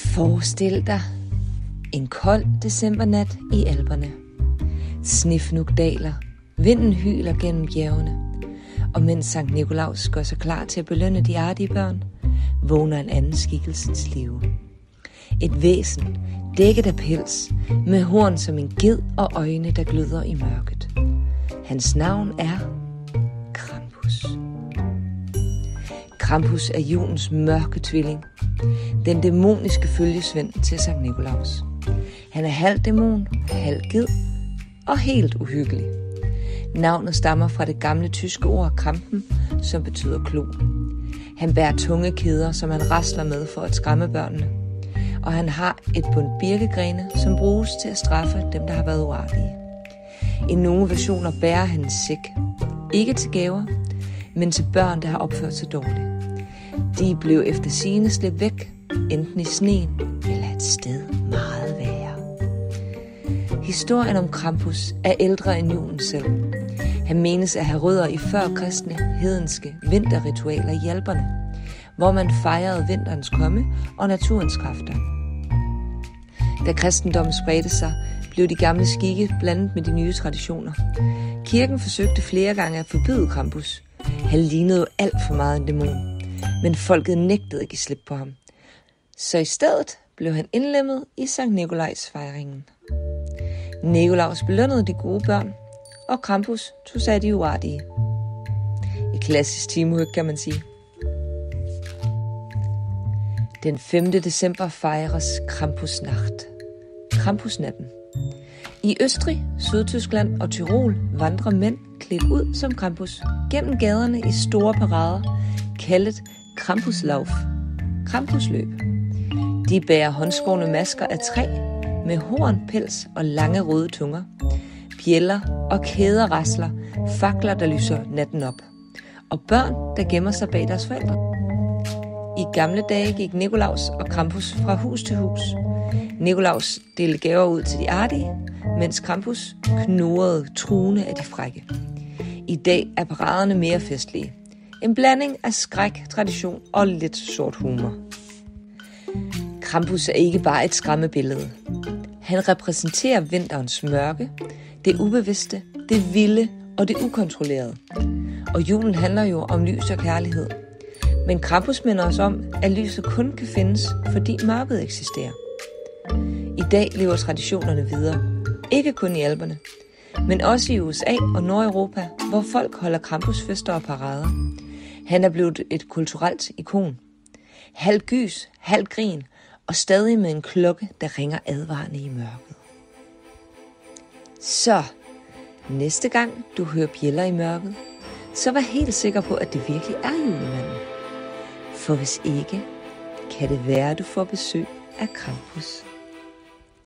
Forestil dig en kold decembernat i Alperne. Snefnug daler, vinden hyler gennem bjergene, og mens Sankt Nikolaus gør sig klar til at belønne de artige børn, vågner en anden skikkelsens liv. Et væsen, dækket af pels, med horn som en ged og øjne, der gløder i mørket. Hans navn er Krampus. Krampus er julens mørke tvilling, den dæmoniske følgesvend til Sankt Nikolaus. Han er halv dæmon, halv ged og helt uhyggelig. Navnet stammer fra det gamle tyske ord krampen, som betyder klo. Han bærer tunge kæder, som han rasler med for at skræmme børnene. Og han har et bundt birkegrene, som bruges til at straffe dem, der har været uartige. I nogle versioner bærer han en sæk. Ikke til gaver, men til børn, der har opført sig dårligt. De blev efter sigende slæbt væk, enten i sneen eller et sted meget værre. Historien om Krampus er ældre end julen selv. Han menes at have rødder i førkristne, hedenske vinterritualer i Alperne, hvor man fejrede vinterens komme og naturens kræfter. Da kristendommen spredte sig, blev de gamle skikke blandet med de nye traditioner. Kirken forsøgte flere gange at forbyde Krampus. Han lignede jo alt for meget en dæmon, men folket nægtede at give slip på ham. Så i stedet blev han indlemmet i Sankt Nikolajs fejringen. Nikolaus belønnede de gode børn, og Krampus tog sig af de uartige. Et klassisk teamwork, kan man sige. Den 5. december fejres Krampusnacht, Krampusnatten. I Østrig, Sydtyskland og Tyrol vandrer mænd klædt ud som Krampus gennem gaderne i store parader, kaldet Krampuslauf, Krampusløb. De bærer håndskårne masker af træ med horn, pels og lange røde tunger, bjælder og kæder rasler, fakler, der lyser natten op, og børn, der gemmer sig bag deres forældre. I gamle dage gik Nikolaus og Krampus fra hus til hus. Nikolaus delte gaver ud til de artige, mens Krampus knurrede truende af de frække. I dag er paraderne mere festlige. En blanding af skræk, tradition og lidt sort humor. Krampus er ikke bare et skræmmebillede. Han repræsenterer vinterens mørke, det ubevidste, det vilde og det ukontrollerede. Og julen handler jo om lys og kærlighed. Men Krampus minder os om, at lyset kun kan findes, fordi mørket eksisterer. I dag lever traditionerne videre. Ikke kun i Alperne, men også i USA og Nordeuropa, hvor folk holder Krampusfester og parader. Han er blevet et kulturelt ikon. Halv gys, halv grin, og stadig med en klokke, der ringer advarende i mørket. Så, næste gang du hører bjælder i mørket, så vær helt sikker på, at det virkelig er julemanden. For hvis ikke, kan det være, at du får besøg af Krampus.